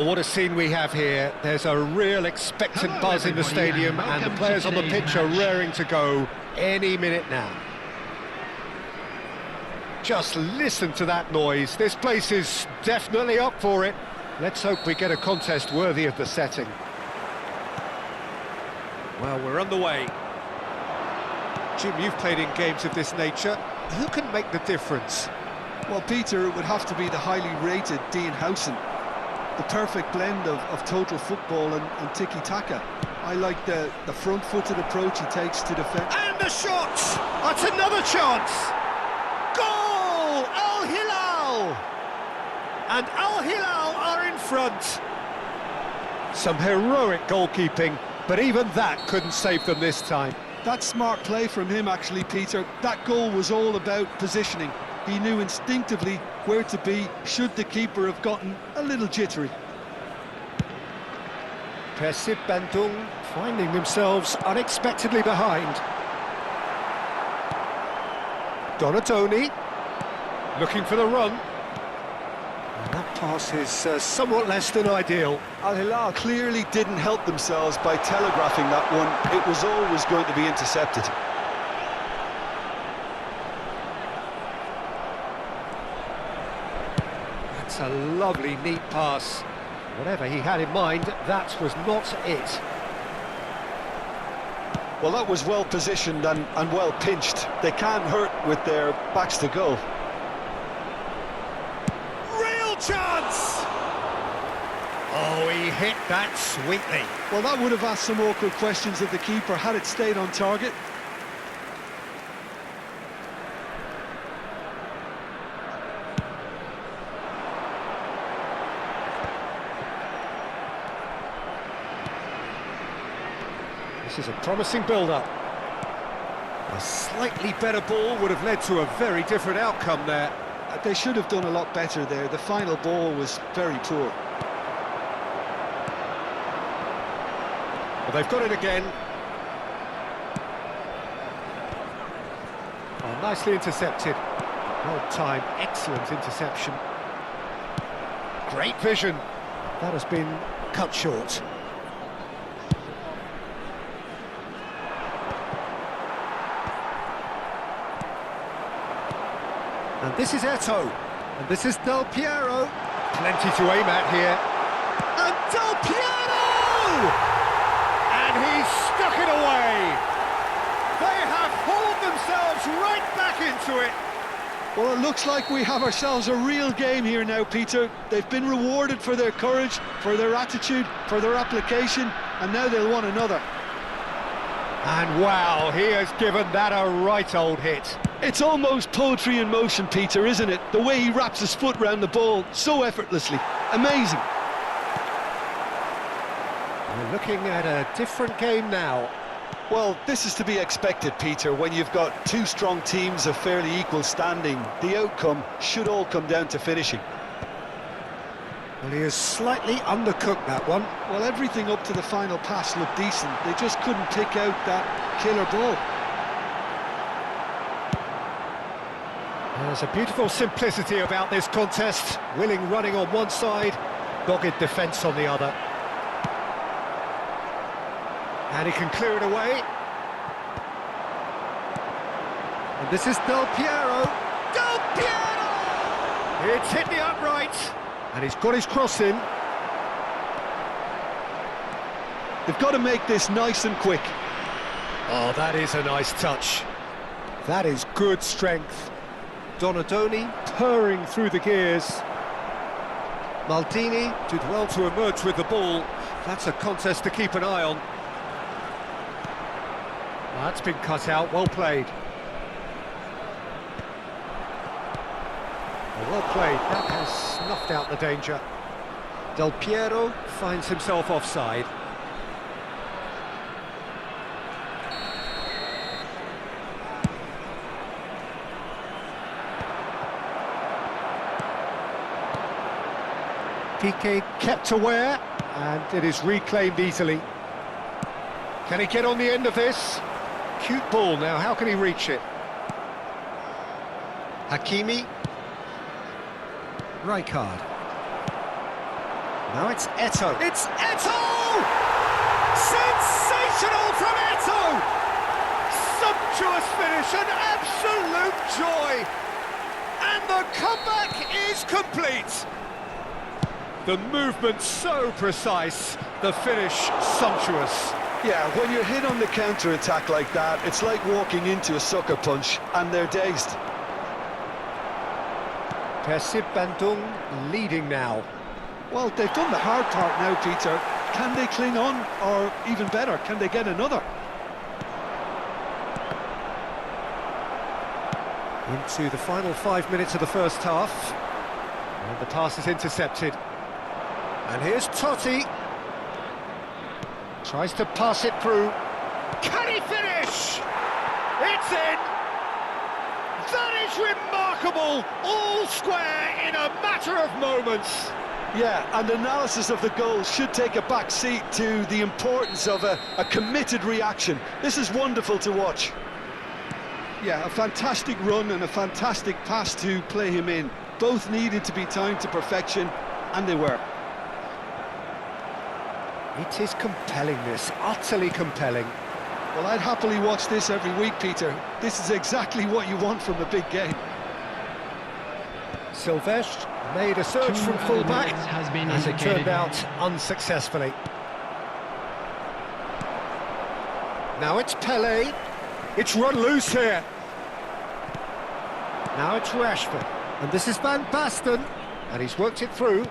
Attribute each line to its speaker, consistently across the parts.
Speaker 1: What a scene we have here. There's a real expectant buzz in the stadium, and the players on the pitch are raring to go any minute now. Just listen to that noise. This place is definitely up for it. Let's hope we get a contest worthy of the setting. Well, we're underway. Jim, you've played in games of this nature. Who can make the difference?
Speaker 2: Well, Peter, it would have to be the highly rated Dean Howson. The perfect blend of total football and tiki-taka. I like the front-footed approach he takes to defend.
Speaker 1: And the shot! That's another chance! Goal! Al Hilal! And Al Hilal are in front. Some heroic goalkeeping, but even that couldn't save them this time.
Speaker 2: That's smart play from him, actually, Peter. That goal was all about positioning. He knew instinctively where to be should the keeper have gotten a little jittery.
Speaker 1: Persib Bandung finding themselves unexpectedly behind. Donatoni looking for the run. And that pass is somewhat less than ideal.
Speaker 2: Al Hilal clearly didn't help themselves by telegraphing that one. It was always going to be intercepted.
Speaker 1: That's a lovely, neat pass. Whatever he had in mind, that was not it.
Speaker 2: Well, that was well positioned and well pinched. They can't hurt with their backs to goal.
Speaker 1: Real chance! Oh, he hit that sweetly.
Speaker 2: Well, that would have asked some awkward questions of the keeper had it stayed on target.
Speaker 1: This is a promising build-up. A slightly better ball would have led to a very different outcome there.
Speaker 2: They should have done a lot better there. The final ball was very poor.
Speaker 1: Well, they've got it again. Oh, nicely intercepted. Well timed, excellent interception. Great vision. That has been cut short. And this is Eto, and this is Del Piero. Plenty to aim at here. And Del Piero! And he's stuck it away. They have hauled themselves right back into it.
Speaker 2: Well, it looks like we have ourselves a real game here now, Peter. They've been rewarded for their courage, for their attitude, for their application, and now they'll want another.
Speaker 1: And wow, he has given that a right old hit.
Speaker 2: It's almost poetry in motion, Peter, isn't it? The way he wraps his foot round the ball so effortlessly. Amazing.
Speaker 1: We're looking at a different game now.
Speaker 2: Well, this is to be expected, Peter, when you've got two strong teams of fairly equal standing. The outcome should all come down to finishing.
Speaker 1: Well, he has slightly undercooked that one.
Speaker 2: Well, everything up to the final pass looked decent. They just couldn't pick out that killer ball.
Speaker 1: There's a beautiful simplicity about this contest. Willing running on one side, dogged defence on the other. And he can clear it away. And this is Del Piero. Del Piero! It's hit the upright. And he's got his cross in.
Speaker 2: They've got to make this nice and quick.
Speaker 1: Oh, that is a nice touch. That is good strength. Donatoni purring through the gears. Maldini did well to emerge with the ball. That's a contest to keep an eye on. That's been cut out, well played. Well played, that has snuffed out the danger. Del Piero finds himself offside. Piqué kept aware, and it is reclaimed easily. Can he get on the end of this? Cute ball now, how can he reach it? Hakimi. Rijkaard. Now it's Eto'o. It's Eto'o! Sensational from Eto'o! Sumptuous finish, an absolute joy! And the comeback is complete! The movement so precise, the finish sumptuous.
Speaker 2: Yeah, when you're hit on the counter-attack like that, it's like walking into a sucker punch, and they're dazed.
Speaker 1: Persib Bandung leading now.
Speaker 2: Well, they've done the hard part now, Peter. Can they cling on, or even better, can they get another?
Speaker 1: Into the final 5 minutes of the first half. And the pass is intercepted. And here's Totti. Tries to pass it through. Can he finish? It's in! That is remarkable! All square in a matter of moments.
Speaker 2: Yeah, and analysis of the goal should take a back seat to the importance of a committed reaction. This is wonderful to watch. Yeah, a fantastic run and a fantastic pass to play him in. Both needed to be timed to perfection, and they were.
Speaker 1: It is compelling, this, utterly compelling.
Speaker 2: Well, I'd happily watch this every week, Peter. This is exactly what you want from a big game.
Speaker 1: Silvestre made a search from full-back, as it turned out unsuccessfully. Now it's Pelé. It's run loose here. Now it's Rashford. And this is Van Basten. And he's worked it through.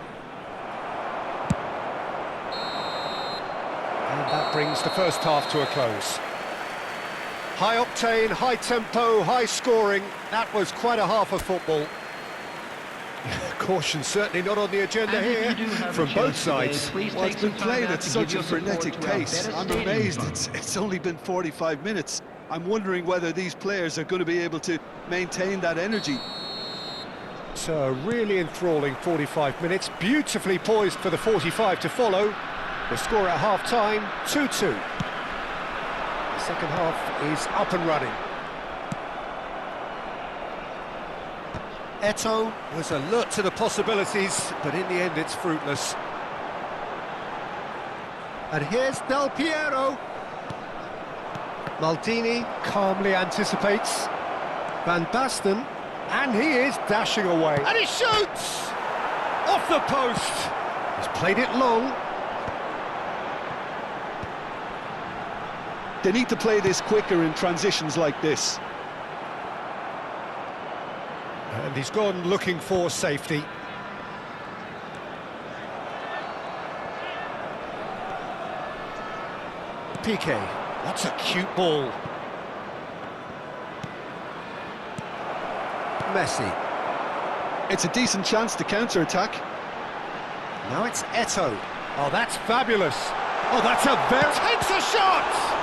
Speaker 1: And that brings the first half to a close. High octane, high tempo, high scoring. That was quite a half of football. Caution certainly not on the agenda here from both sides.
Speaker 2: Well, it's been played at such a frenetic pace. I'm amazed it's only been 45 minutes. I'm wondering whether these players are going to be able to maintain that energy.
Speaker 1: So a really enthralling 45 minutes, beautifully poised for the 45 to follow. The score at half-time, 2-2. The second half is up and running. Eto'o was alert to the possibilities, but in the end it's fruitless. And here's Del Piero. Maldini calmly anticipates. Van Basten, and he is dashing away. And he shoots! Off the post! He's played it long.
Speaker 2: They need to play this quicker in transitions like this.
Speaker 1: And he's gone looking for safety. Piqué, that's a cute ball. Messi.
Speaker 2: It's a decent chance to counter-attack.
Speaker 1: Now it's Eto'o. Oh, that's fabulous. Oh, that's a very... Takes a shot!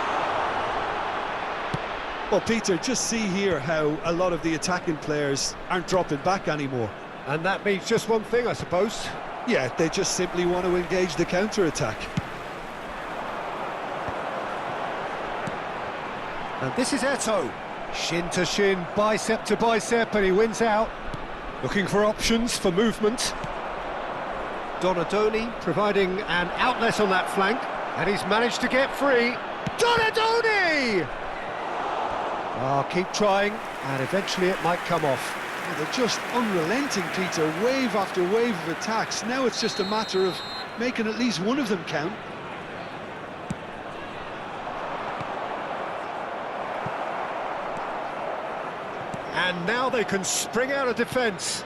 Speaker 2: Well, Peter, just see here how a lot of the attacking players aren't dropping back anymore.
Speaker 1: And that means just one thing, I suppose.
Speaker 2: Yeah, they just simply want to engage the counter-attack.
Speaker 1: And this is Eto'o. Shin to shin, bicep to bicep, and he wins out. Looking for options for movement. Donadoni providing an outlet on that flank, and he's managed to get free. Donadoni! Oh, keep trying, and eventually it might come off.
Speaker 2: Yeah, they're just unrelenting, Peter, wave after wave of attacks. Now it's just a matter of making at least one of them count.
Speaker 1: And now they can spring out of defence.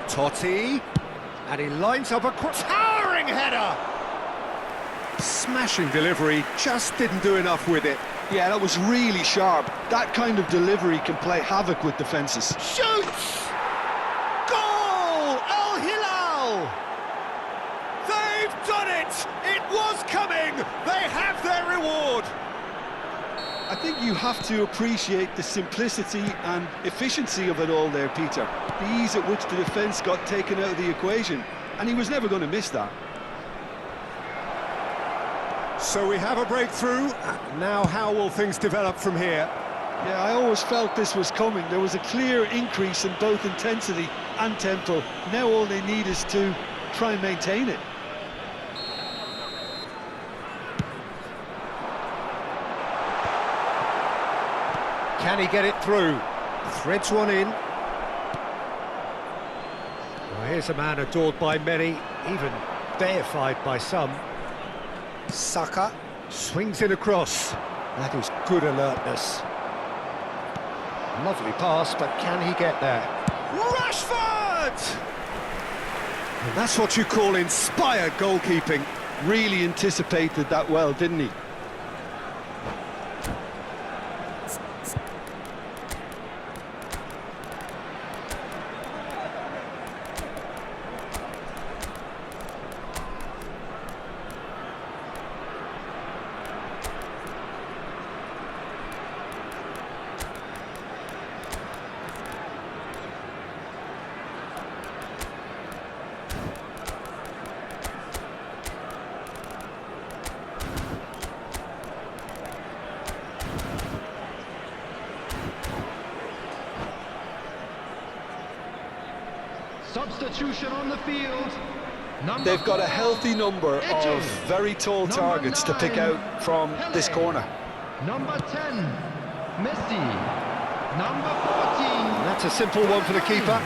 Speaker 1: Totti, and he lines up a towering header! Smashing delivery, just didn't do enough with it.
Speaker 2: Yeah, that was really sharp. That kind of delivery can play havoc with defences.
Speaker 1: Shoots! Goal! Al Hilal! They've done it! It was coming! They have their reward!
Speaker 2: I think you have to appreciate the simplicity and efficiency of it all there, Peter. The ease at which the defence got taken out of the equation, and he was never going to miss that.
Speaker 1: So we have a breakthrough. Now how will things develop from here?
Speaker 2: Yeah, I always felt this was coming. There was a clear increase in both intensity and tempo. Now all they need is to try and maintain it.
Speaker 1: Can he get it through? Threads one in. Well, here's a man adored by many, even deified by some. Saka swings it across. That is good alertness. Lovely pass, but can he get there? Rashford! And that's what you call inspired goalkeeping.
Speaker 2: Really anticipated that well, didn't he?
Speaker 3: Substitution on the field.
Speaker 2: They've got a healthy number of very tall targets to pick out from this corner.
Speaker 3: Number 10, Messi. Number 14.
Speaker 1: That's a simple one for the keeper.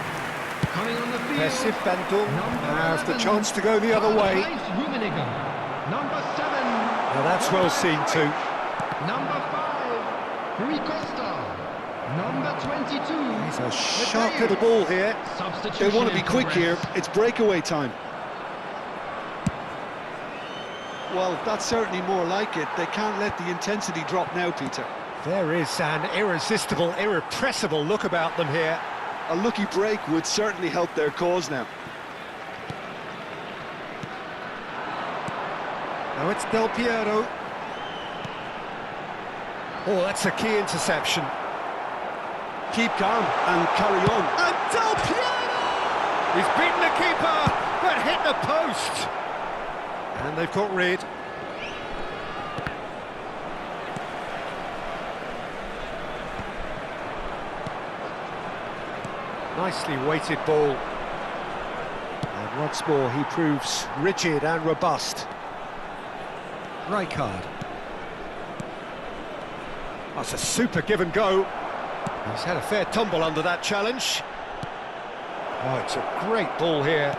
Speaker 3: Coming on the field.
Speaker 1: Messi Bandung has the chance to go the other way.
Speaker 3: Number 7.
Speaker 1: Now that's well seen too.
Speaker 3: Number 5, Rui Costa. Number 22.
Speaker 1: He's a sharp little ball here.
Speaker 3: Substitution.
Speaker 2: They want to be quick here. It's breakaway time. Well, that's certainly more like it. They can't let the intensity drop now, Peter.
Speaker 1: There is an irresistible, irrepressible look about them here.
Speaker 2: A lucky break would certainly help their cause now.
Speaker 1: Now it's Del Piero. Oh, that's a key interception.
Speaker 2: Keep calm and carry on.
Speaker 1: And Del Piero! He's beaten the keeper, but hit the post. And they've got rid. Nicely weighted ball. And once more he proves rigid and robust. Rijkaard. That's a super give and go. He's had a fair tumble under that challenge. Oh, it's a great ball here.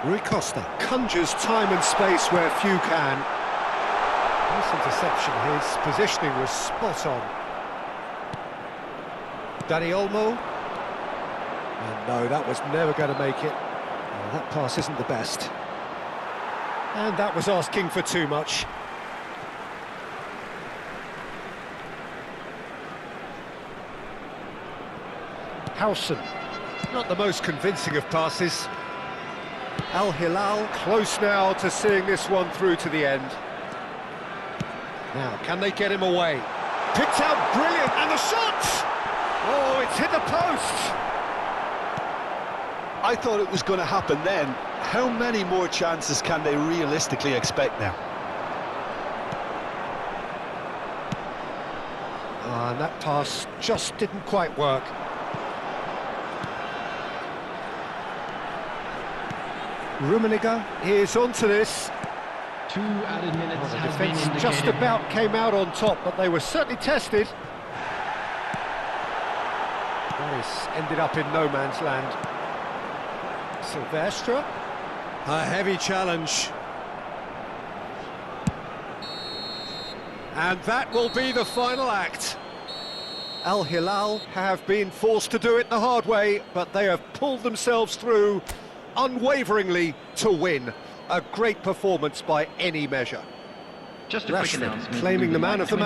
Speaker 1: Rui Costa conjures time and space where few can. Nice interception, his positioning was spot on. Dani Olmo. And no, that was never going to make it. Oh, that pass isn't the best. And that was asking for too much. Howson, not the most convincing of passes. Al Hilal close now to seeing this one through to the end. Now, can they get him away? Picked out brilliant, and the shot! Oh, it's hit the post!
Speaker 2: I thought it was going to happen then. How many more chances can they realistically expect now?
Speaker 1: And that pass just didn't quite work. Rummenigge is onto this.
Speaker 3: 2 added minutes
Speaker 1: The
Speaker 3: has been
Speaker 1: defence
Speaker 3: indicated.
Speaker 1: just about came out on top, but they were certainly tested. This ended up in no man's land. Silvestre. A heavy challenge. And that will be the final act. Al Hilal have been forced to do it the hard way, but they have pulled themselves through unwaveringly to win. A great performance by any measure.
Speaker 3: Just a quick
Speaker 1: Rashford
Speaker 3: announcement.
Speaker 1: claiming
Speaker 3: We
Speaker 1: the
Speaker 3: would
Speaker 1: man
Speaker 3: like
Speaker 1: of the
Speaker 3: to
Speaker 1: match.